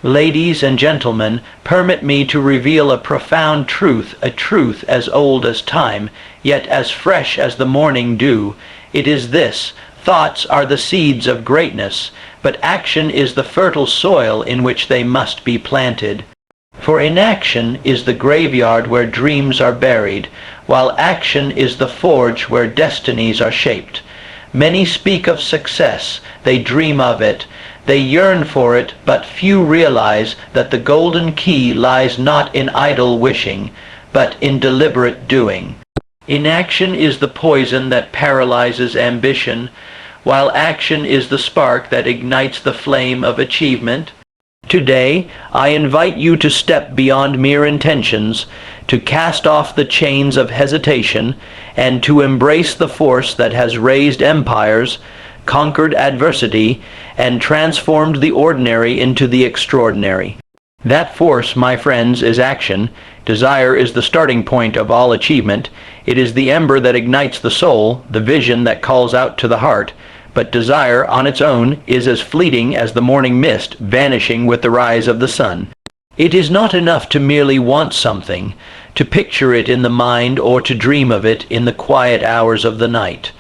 Ladies and gentlemen, permit me to reveal a profound truth, a truth as old as time, yet as fresh as the morning dew. It is this: thoughts are the seeds of greatness, but action is the fertile soil in which they must be planted. For inaction is the graveyard where dreams are buried, while action is the forge where destinies are shaped. Many speak of success, they dream of it, they yearn for it, but few realize that the golden key lies not in idle wishing, but in deliberate doing. Inaction is the poison that paralyzes ambition, while action is the spark that ignites the flame of achievement. Today, I invite you to step beyond mere intentions, to cast off the chains of hesitation, and to embrace the force that has raised empires, conquered adversity, and transformed the ordinary into the extraordinary. That force, my friends, is action. Desire is the starting point of all achievement. It is the ember that ignites the soul, the vision that calls out to the heart. But desire on its own is as fleeting as the morning mist, vanishing with the rise of the sun. It is not enough to merely want something, to picture it in the mind or to dream of it in the quiet hours of the night.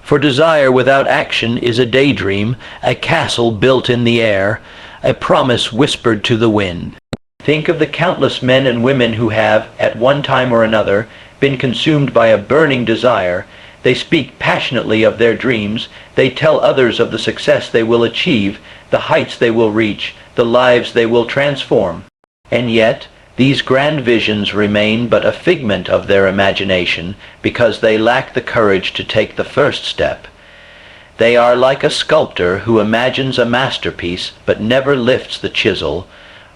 For desire without action is a daydream, a castle built in the air, a promise whispered to the wind. Think of the countless men and women who have, at one time or another, been consumed by a burning desire. They speak passionately of their dreams. They tell others of the success they will achieve, the heights they will reach, the lives they will transform. And yet, these grand visions remain but a figment of their imagination because they lack the courage to take the first step. They are like a sculptor who imagines a masterpiece but never lifts the chisel,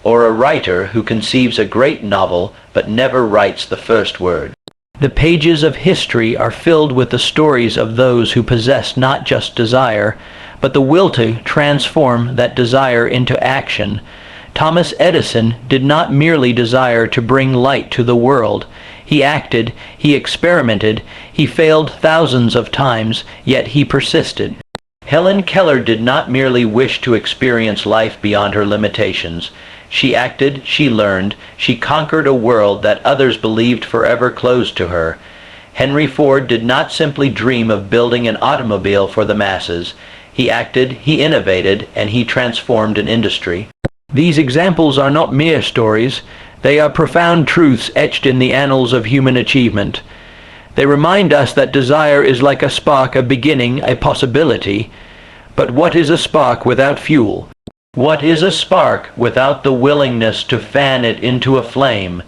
or a writer who conceives a great novel but never writes the first word. The pages of history are filled with the stories of those who possess not just desire, but the will to transform that desire into action. Thomas Edison did not merely desire to bring light to the world. He acted, he experimented, he failed thousands of times, yet he persisted. Helen Keller did not merely wish to experience life beyond her limitations. She acted, she learned, she conquered a world that others believed forever closed to her. Henry Ford did not simply dream of building an automobile for the masses. He acted, he innovated, and he transformed an industry. These examples are not mere stories. They are profound truths etched in the annals of human achievement. They remind us that desire is like a spark, a beginning, a possibility. But what is a spark without fuel? What is a spark without the willingness to fan it into a flame?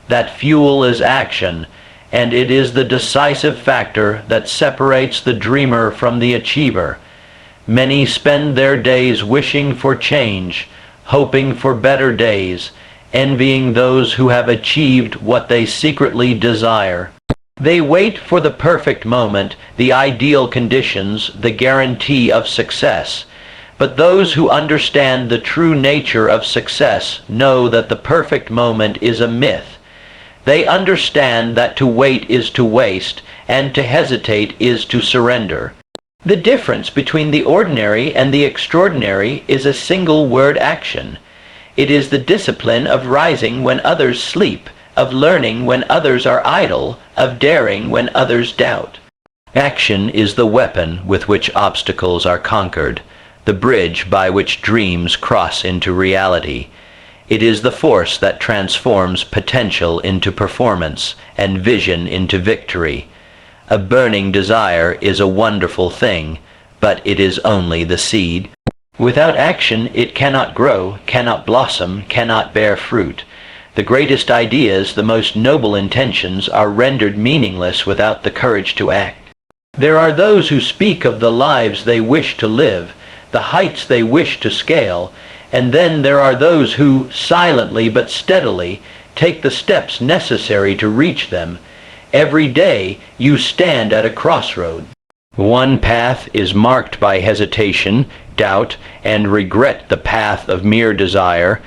That fuel is action, and it is the decisive factor that separates the dreamer from the achiever. Many spend their days wishing for change, hoping for better days, envying those who have achieved what they secretly desire. They wait for the perfect moment, the ideal conditions, the guarantee of success. But those who understand the true nature of success know that the perfect moment is a myth. They understand that to wait is to waste, and to hesitate is to surrender. The difference between the ordinary and the extraordinary is a single word: action. It is the discipline of rising when others sleep, of learning when others are idle, of daring when others doubt. Action is the weapon with which obstacles are conquered, the bridge by which dreams cross into reality. It is the force that transforms potential into performance and vision into victory. A burning desire is a wonderful thing, but it is only the seed. Without action, it cannot grow, cannot blossom, cannot bear fruit. The greatest ideas, the most noble intentions, are rendered meaningless without the courage to act. There are those who speak of the lives they wish to live, the heights they wish to scale, and then there are those who, silently but steadily, take the steps necessary to reach them. Every day you stand at a crossroad. One path is marked by hesitation, doubt, and regret, the path of mere desire.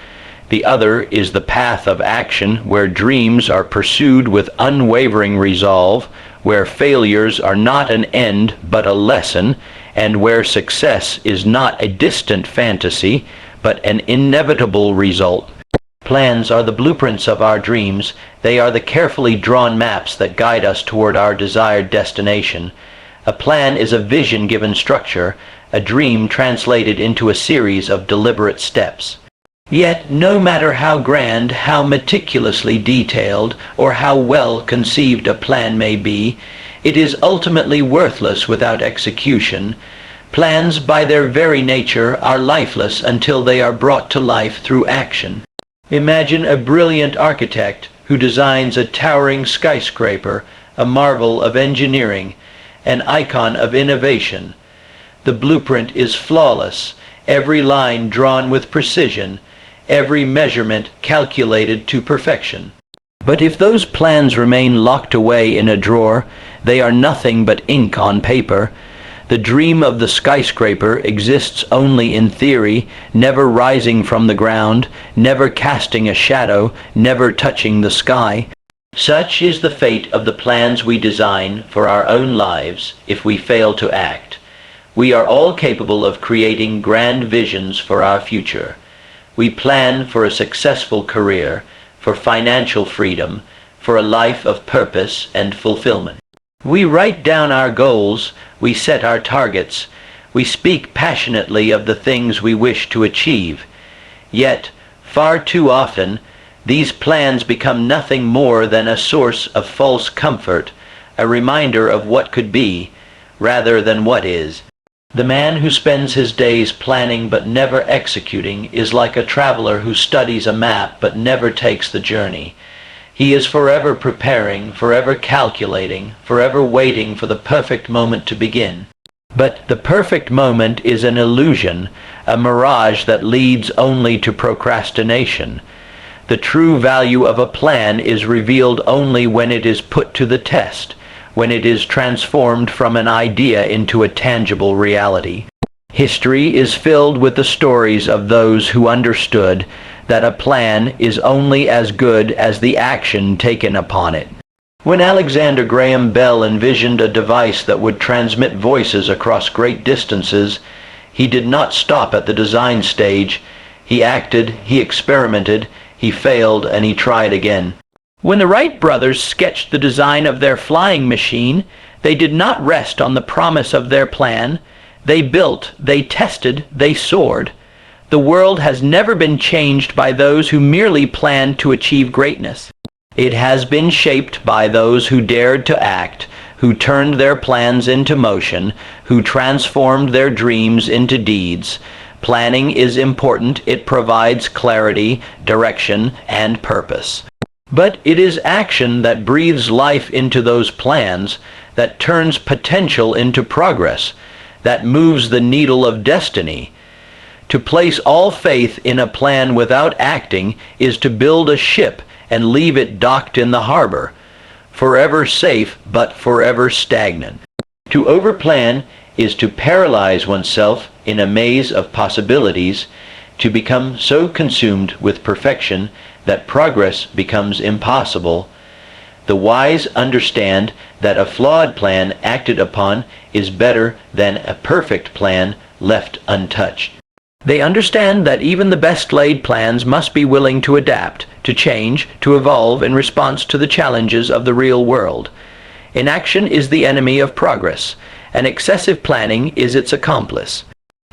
The other is the path of action, where dreams are pursued with unwavering resolve, where failures are not an end but a lesson, and where success is not a distant fantasy, but an inevitable result. Plans are the blueprints of our dreams. They are the carefully drawn maps that guide us toward our desired destination. A plan is a vision given structure, a dream translated into a series of deliberate steps. Yet, no matter how grand, how meticulously detailed, or how well conceived a plan may be, it is ultimately worthless without execution. Plans, by their very nature, are lifeless until they are brought to life through action. Imagine a brilliant architect who designs a towering skyscraper, a marvel of engineering, an icon of innovation. The blueprint is flawless, every line drawn with precision, every measurement calculated to perfection. But if those plans remain locked away in a drawer, they are nothing but ink on paper. The dream of the skyscraper exists only in theory, never rising from the ground, never casting a shadow, never touching the sky. Such is the fate of the plans we design for our own lives if we fail to act. We are all capable of creating grand visions for our future. We plan for a successful career, for financial freedom, for a life of purpose and fulfillment. We write down our goals, we set our targets, we speak passionately of the things we wish to achieve. Yet, far too often, these plans become nothing more than a source of false comfort, a reminder of what could be, rather than what is. The man who spends his days planning but never executing is like a traveler who studies a map but never takes the journey. He is forever preparing, forever calculating, forever waiting for the perfect moment to begin. But the perfect moment is an illusion, a mirage that leads only to procrastination. The true value of a plan is revealed only when it is put to the test, when it is transformed from an idea into a tangible reality. History is filled with the stories of those who understood that a plan is only as good as the action taken upon it. When Alexander Graham Bell envisioned a device that would transmit voices across great distances, he did not stop at the design stage. He acted, he experimented, he failed, and he tried again. When the Wright brothers sketched the design of their flying machine, they did not rest on the promise of their plan. They built, they tested, they soared. The world has never been changed by those who merely planned to achieve greatness. It has been shaped by those who dared to act, who turned their plans into motion, who transformed their dreams into deeds. Planning is important. It provides clarity, direction, and purpose. But it is action that breathes life into those plans, that turns potential into progress, that moves the needle of destiny. To place all faith in a plan without acting is to build a ship and leave it docked in the harbor, forever safe but forever stagnant. To overplan is to paralyze oneself in a maze of possibilities, to become so consumed with perfection that progress becomes impossible. The wise understand that a flawed plan acted upon is better than a perfect plan left untouched. They understand that even the best laid plans must be willing to adapt, to change, to evolve in response to the challenges of the real world. Inaction is the enemy of progress, and excessive planning is its accomplice.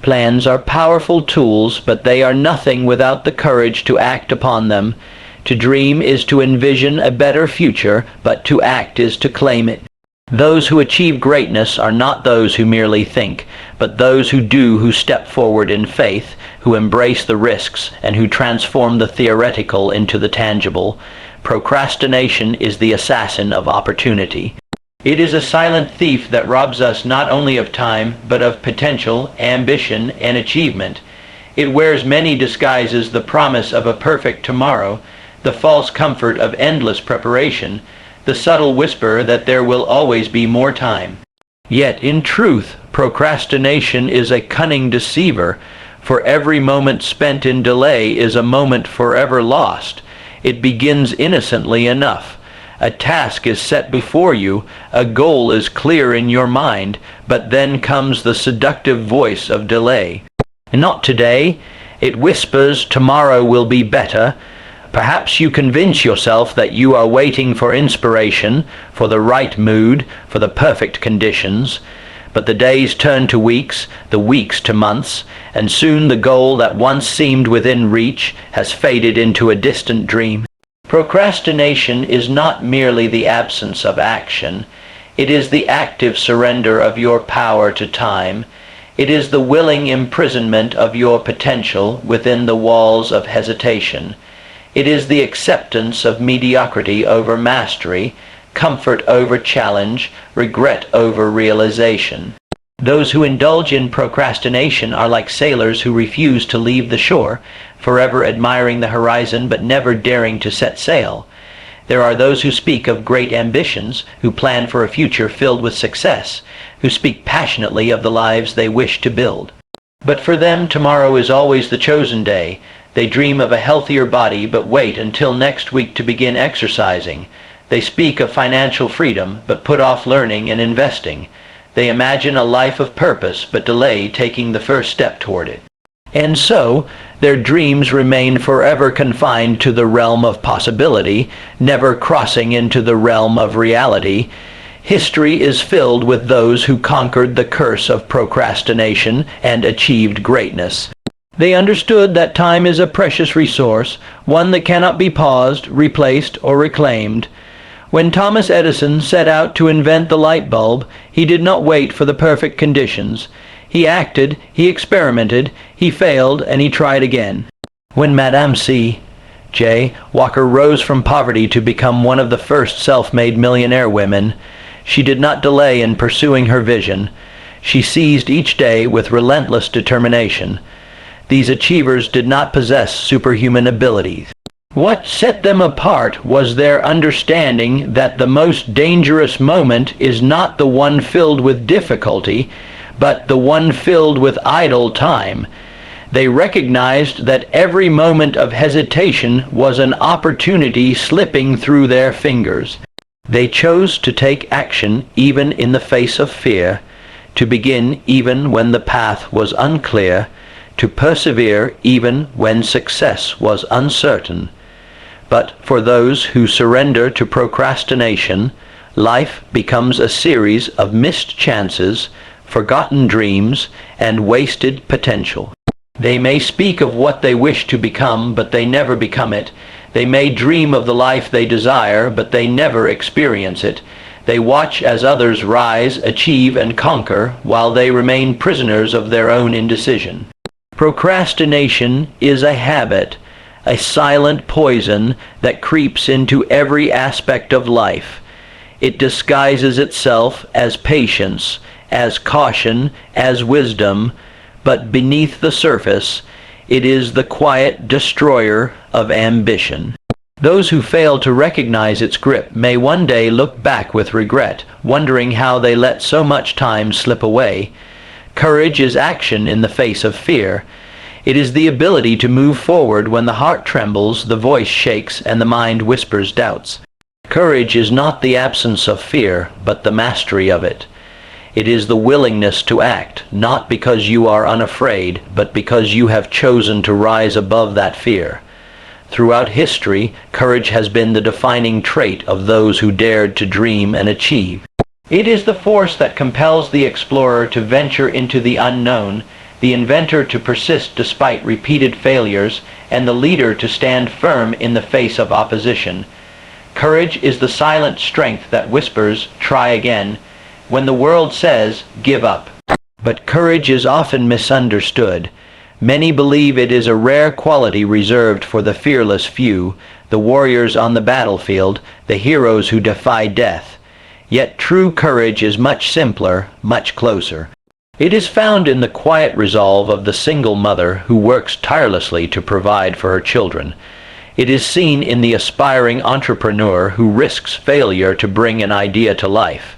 Plans are powerful tools, but they are nothing without the courage to act upon them. To dream is to envision a better future, but to act is to claim it. Those who achieve greatness are not those who merely think, but those who do, who step forward in faith, who embrace the risks, and who transform the theoretical into the tangible. Procrastination is the assassin of opportunity. It is a silent thief that robs us not only of time, but of potential, ambition, and achievement. It wears many disguises: the promise of a perfect tomorrow, the false comfort of endless preparation, the subtle whisper that there will always be more time. Yet, in truth, procrastination is a cunning deceiver, for every moment spent in delay is a moment forever lost. It begins innocently enough. A task is set before you, a goal is clear in your mind, but then comes the seductive voice of delay. Not today, It whispers tomorrow will be better. Perhaps you convince yourself that you are waiting for inspiration, for the right mood, for the perfect conditions. But the days turn to weeks, the weeks to months, and soon the goal that once seemed within reach has faded into a distant dream. Procrastination is not merely the absence of action. It is the active surrender of your power to time. It is the willing imprisonment of your potential within the walls of hesitation. It is the acceptance of mediocrity over mastery, comfort over challenge, regret over realization. Those who indulge in procrastination are like sailors who refuse to leave the shore, forever admiring the horizon but never daring to set sail. There are those who speak of great ambitions, who plan for a future filled with success, who speak passionately of the lives they wish to build. But for them, tomorrow is always the chosen day. They dream of a healthier body but wait until next week to begin exercising. They speak of financial freedom but put off learning and investing. They imagine a life of purpose but delay taking the first step toward it. And so, their dreams remain forever confined to the realm of possibility, never crossing into the realm of reality. History is filled with those who conquered the curse of procrastination and achieved greatness. They understood that time is a precious resource, one that cannot be paused, replaced, or reclaimed. When Thomas Edison set out to invent the light bulb, he did not wait for the perfect conditions. He acted, he experimented, he failed, and he tried again. When Madame C.J. Walker rose from poverty to become one of the first self-made millionaire women, she did not delay in pursuing her vision. She seized each day with relentless determination. These achievers did not possess superhuman abilities. What set them apart was their understanding that the most dangerous moment is not the one filled with difficulty, but the one filled with idle time. They recognized that every moment of hesitation was an opportunity slipping through their fingers. They chose to take action even in the face of fear, to begin even when the path was unclear, to persevere even when success was uncertain. But for those who surrender to procrastination, life becomes a series of missed chances, forgotten dreams, and wasted potential. They may speak of what they wish to become, but they never become it. They may dream of the life they desire, but they never experience it. They watch as others rise, achieve, and conquer, while they remain prisoners of their own indecision. Procrastination is a habit, a silent poison that creeps into every aspect of life. It disguises itself as patience, as caution, as wisdom, but beneath the surface, it is the quiet destroyer of ambition. Those who fail to recognize its grip may one day look back with regret, wondering how they let so much time slip away. Courage is action in the face of fear. It is the ability to move forward when the heart trembles, the voice shakes, and the mind whispers doubts. Courage is not the absence of fear, but the mastery of it. It is the willingness to act, not because you are unafraid, but because you have chosen to rise above that fear. Throughout history, courage has been the defining trait of those who dared to dream and achieve. It is the force that compels the explorer to venture into the unknown, the inventor to persist despite repeated failures, and the leader to stand firm in the face of opposition. Courage is the silent strength that whispers, "Try again," when the world says, "Give up." But courage is often misunderstood. Many believe it is a rare quality reserved for the fearless few, the warriors on the battlefield, the heroes who defy death. Yet true courage is much simpler, much closer. It is found in the quiet resolve of the single mother who works tirelessly to provide for her children. It is seen in the aspiring entrepreneur who risks failure to bring an idea to life.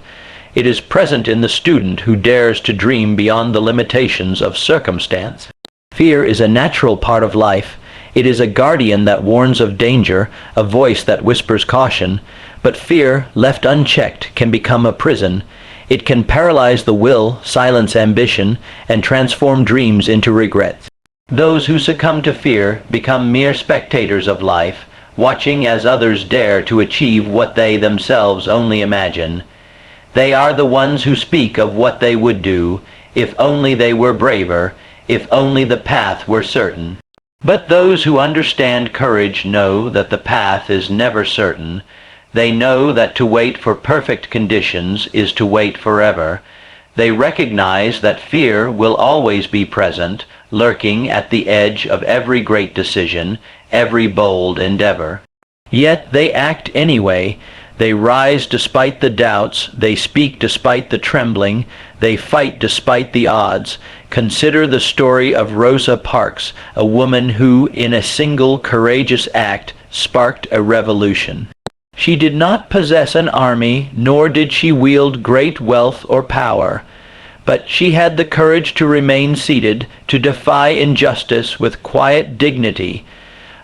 It is present in the student who dares to dream beyond the limitations of circumstance. Fear is a natural part of life. It is a guardian that warns of danger, a voice that whispers caution. But fear, left unchecked, can become a prison. It can paralyze the will, silence ambition, and transform dreams into regrets. Those who succumb to fear become mere spectators of life, watching as others dare to achieve what they themselves only imagine. They are the ones who speak of what they would do, if only they were braver, if only the path were certain. But those who understand courage know that the path is never certain. They know that to wait for perfect conditions is to wait forever. They recognize that fear will always be present, lurking at the edge of every great decision, every bold endeavor. Yet they act anyway. They rise despite the doubts, they speak despite the trembling, they fight despite the odds. Consider the story of Rosa Parks, a woman who, in a single courageous act, sparked a revolution. She did not possess an army, nor did she wield great wealth or power, but she had the courage to remain seated, to defy injustice with quiet dignity.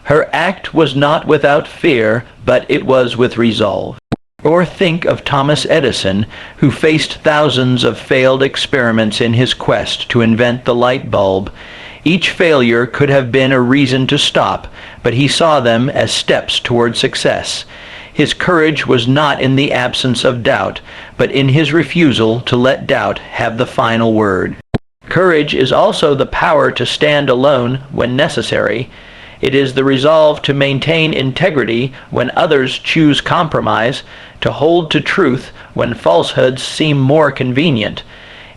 Her act was not without fear, but it was with resolve. Or think of Thomas Edison, who faced thousands of failed experiments in his quest to invent the light bulb. Each failure could have been a reason to stop, but he saw them as steps toward success. His courage was not in the absence of doubt, but in his refusal to let doubt have the final word. Courage is also the power to stand alone when necessary. It is the resolve to maintain integrity when others choose compromise, to hold to truth when falsehoods seem more convenient.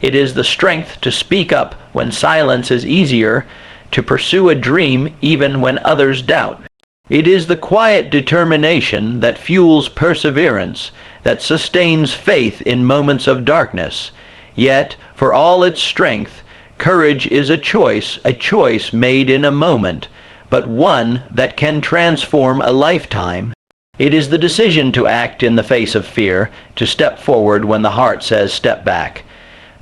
It is the strength to speak up when silence is easier, to pursue a dream even when others doubt. It is the quiet determination that fuels perseverance, that sustains faith in moments of darkness. Yet, for all its strength, courage is a choice made in a moment, but one that can transform a lifetime. It is the decision to act in the face of fear, to step forward when the heart says step back.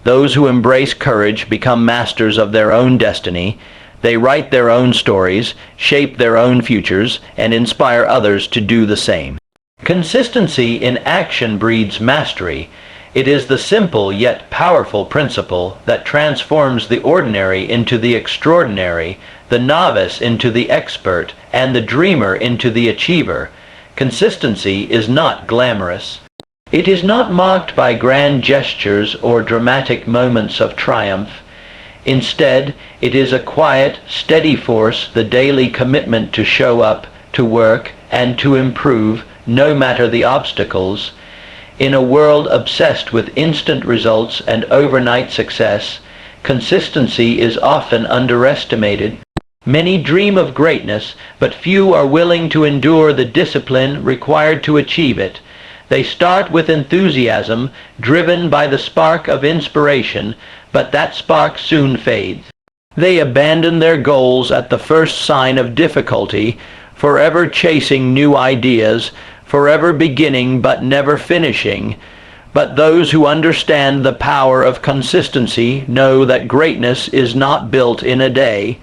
Those who embrace courage become masters of their own destiny. They write their own stories, shape their own futures, and inspire others to do the same. Consistency in action breeds mastery. It is the simple yet powerful principle that transforms the ordinary into the extraordinary, the novice into the expert, and the dreamer into the achiever. Consistency is not glamorous. It is not marked by grand gestures or dramatic moments of triumph. Instead, it is a quiet, steady force, the daily commitment to show up, to work, and to improve, no matter the obstacles. In a world obsessed with instant results and overnight success, consistency is often underestimated. Many dream of greatness, but few are willing to endure the discipline required to achieve it. They start with enthusiasm, driven by the spark of inspiration, but that spark soon fades. They abandon their goals at the first sign of difficulty, forever chasing new ideas, forever beginning but never finishing. But those who understand the power of consistency know that greatness is not built in a day.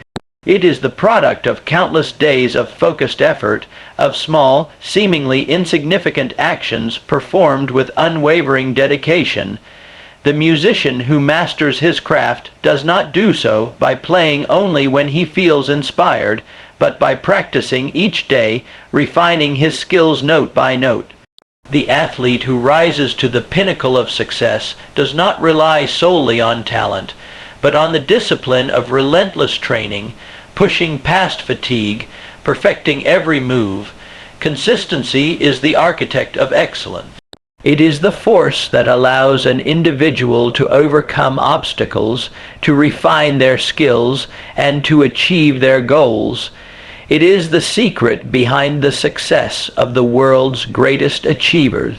It is the product of countless days of focused effort, of small, seemingly insignificant actions performed with unwavering dedication. The musician who masters his craft does not do so by playing only when he feels inspired, but by practicing each day, refining his skills note by note. The athlete who rises to the pinnacle of success does not rely solely on talent, but on the discipline of relentless training, pushing past fatigue, perfecting every move. Consistency is the architect of excellence. It is the force that allows an individual to overcome obstacles, to refine their skills, and to achieve their goals. It is the secret behind the success of the world's greatest achievers.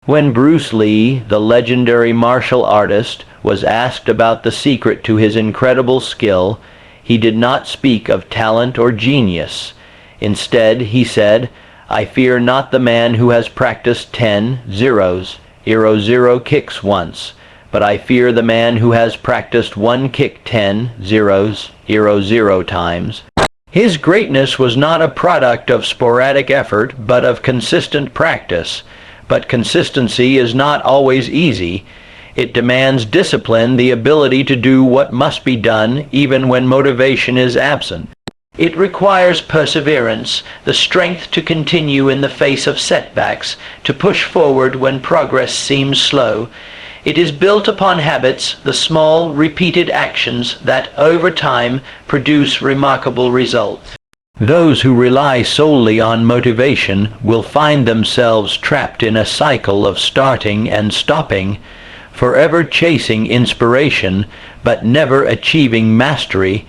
When Bruce Lee, the legendary martial artist, was asked about the secret to his incredible skill, he did not speak of talent or genius. Instead, he said, "I fear not the man who has practiced 10 zeros, 0 kicks once, but I fear the man who has practiced one kick 10 zeros, 0 times." His greatness was not a product of sporadic effort, but of consistent practice. But consistency is not always easy. It demands discipline, the ability to do what must be done even when motivation is absent. It requires perseverance, the strength to continue in the face of setbacks, to push forward when progress seems slow. It is built upon habits, the small, repeated actions that, over time, produce remarkable results. Those who rely solely on motivation will find themselves trapped in a cycle of starting and stopping, forever chasing inspiration, but never achieving mastery.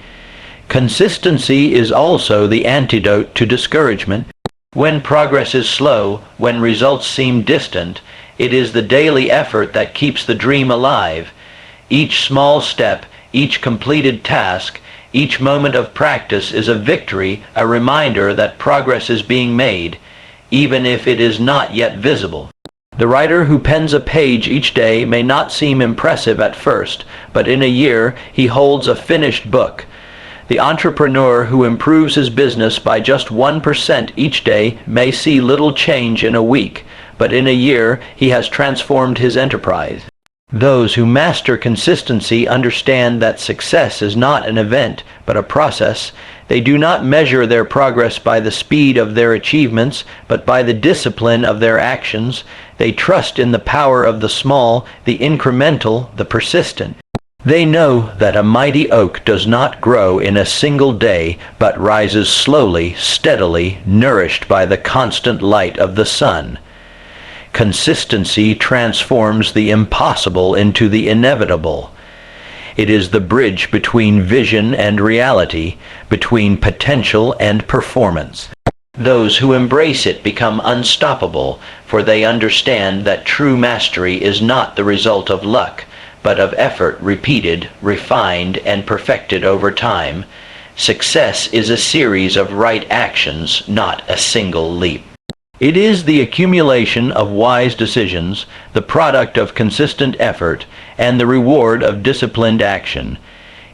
Consistency is also the antidote to discouragement. When progress is slow, when results seem distant, it is the daily effort that keeps the dream alive. Each small step, each completed task, each moment of practice is a victory, a reminder that progress is being made, even if it is not yet visible. The writer who pens a page each day may not seem impressive at first, but in a year he holds a finished book. The entrepreneur who improves his business by just 1% each day may see little change in a week, but in a year he has transformed his enterprise. Those who master consistency understand that success is not an event, but a process. They do not measure their progress by the speed of their achievements, but by the discipline of their actions. They trust in the power of the small, the incremental, the persistent. They know that a mighty oak does not grow in a single day, but rises slowly, steadily, nourished by the constant light of the sun. Consistency transforms the impossible into the inevitable. It is the bridge between vision and reality, between potential and performance. Those who embrace it become unstoppable, for they understand that true mastery is not the result of luck, but of effort repeated, refined, and perfected over time. Success is a series of right actions, not a single leap. It is the accumulation of wise decisions, the product of consistent effort, and the reward of disciplined action.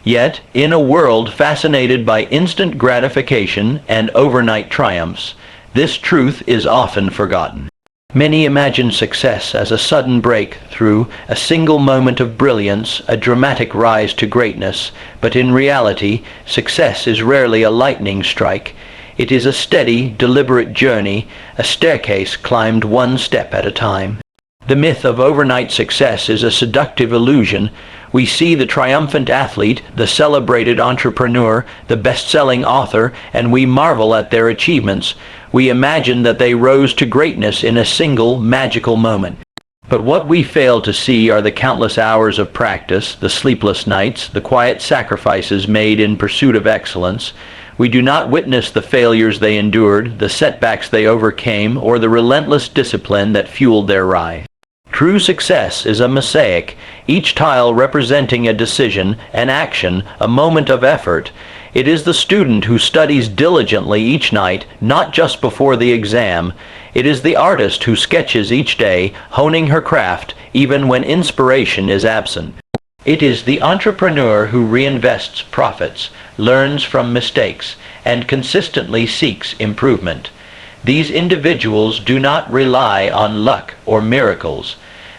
Yet, in a world fascinated by instant gratification and overnight triumphs, this truth is often forgotten. Many imagine success as a sudden breakthrough, a single moment of brilliance, a dramatic rise to greatness, but in reality, success is rarely a lightning strike. It is a steady, deliberate journey, a staircase climbed one step at a time. The myth of overnight success is a seductive illusion. We see the triumphant athlete, the celebrated entrepreneur, the best-selling author, and we marvel at their achievements. We imagine that they rose to greatness in a single, magical moment. But what we fail to see are the countless hours of practice, the sleepless nights, the quiet sacrifices made in pursuit of excellence. We do not witness the failures they endured, the setbacks they overcame, or the relentless discipline that fueled their rise. True success is a mosaic, each tile representing a decision, an action, a moment of effort. It is the student who studies diligently each night, not just before the exam. It is the artist who sketches each day, honing her craft, even when inspiration is absent. It is the entrepreneur who reinvests profits, learns from mistakes, and consistently seeks improvement. These individuals do not rely on luck or miracles.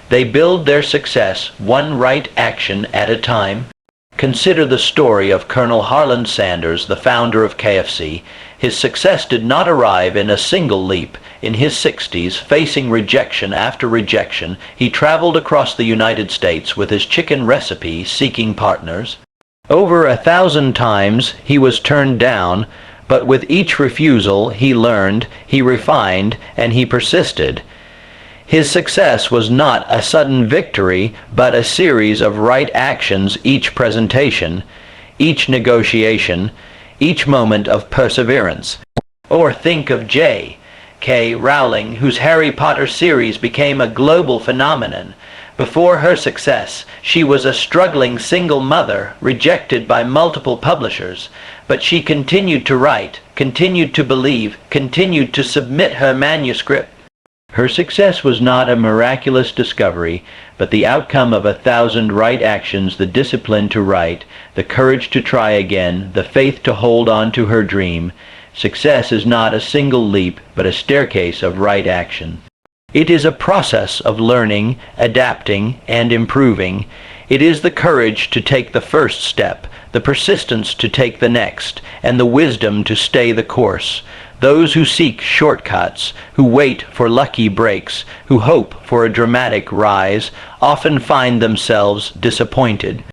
They build their success one right action at a time. Consider the story of Colonel Harlan Sanders, the founder of KFC. His success did not arrive in a single leap. In his 60s, facing rejection after rejection, he traveled across the United States with his chicken recipe seeking partners. Over 1,000 times he was turned down, but with each refusal he learned, he refined, and he persisted. His success was not a sudden victory, but a series of right actions, each presentation, each negotiation, each moment of perseverance. Or think of J.K. Rowling, whose Harry Potter series became a global phenomenon. Before her success, she was a struggling single mother, rejected by multiple publishers, but she continued to write, continued to believe, continued to submit her manuscript. Her success was not a miraculous discovery, but the outcome of 1,000 right actions, the discipline to write, the courage to try again, the faith to hold on to her dream. Success is not a single leap, but a staircase of right action. It is a process of learning, adapting, and improving. It is the courage to take the first step, the persistence to take the next, and the wisdom to stay the course. Those who seek shortcuts, who wait for lucky breaks, who hope for a dramatic rise, often find themselves disappointed.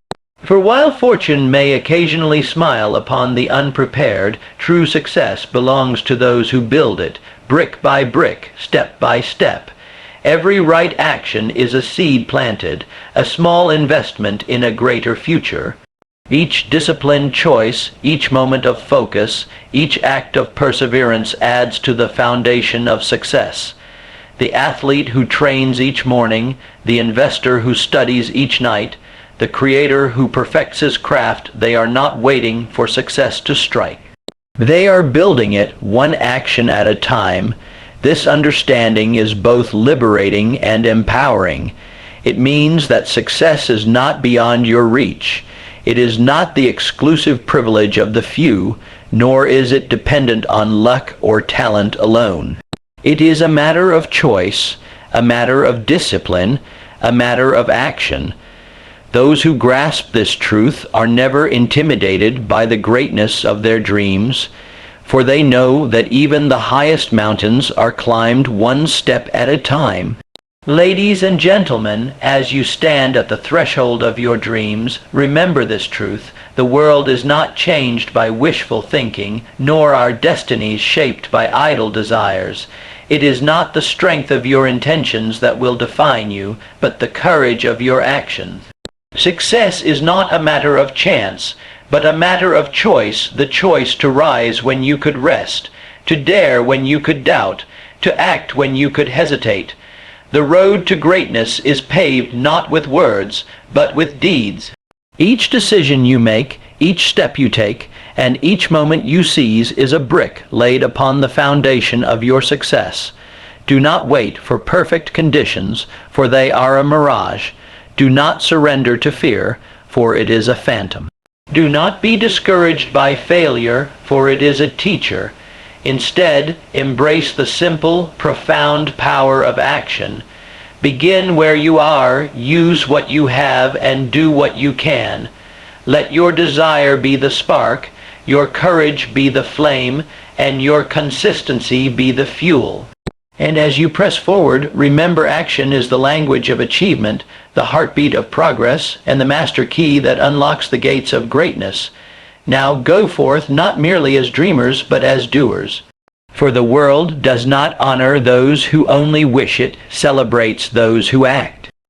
For while fortune may occasionally smile upon the unprepared, true success belongs to those who build it, brick by brick, step by step. Every right action is a seed planted, a small investment in a greater future. Each disciplined choice, each moment of focus, each act of perseverance adds to the foundation of success. The athlete who trains each morning, the investor who studies each night, the creator who perfects his craft, they are not waiting for success to strike. They are building it one action at a time. This understanding is both liberating and empowering. It means that success is not beyond your reach. It is not the exclusive privilege of the few, nor is it dependent on luck or talent alone. It is a matter of choice, a matter of discipline, a matter of action. Those who grasp this truth are never intimidated by the greatness of their dreams, for they know that even the highest mountains are climbed one step at a time. Ladies and gentlemen, as you stand at the threshold of your dreams, remember this truth. The world is not changed by wishful thinking, nor are destinies shaped by idle desires. It is not the strength of your intentions that will define you, but the courage of your actions. Success is not a matter of chance, but a matter of choice, the choice to rise when you could rest, to dare when you could doubt, to act when you could hesitate. The road to greatness is paved not with words, but with deeds. Each decision you make, each step you take, and each moment you seize is a brick laid upon the foundation of your success. Do not wait for perfect conditions, for they are a mirage. Do not surrender to fear, for it is a phantom. Do not be discouraged by failure, for it is a teacher. Instead, embrace the simple, profound power of action. Begin where you are, use what you have, and do what you can. Let your desire be the spark, your courage be the flame, and your consistency be the fuel. And as you press forward, remember action is the language of achievement, the heartbeat of progress, and the master key that unlocks the gates of greatness. Now go forth not merely as dreamers, but as doers. For the world does not honor those who only wish it, celebrates those who act.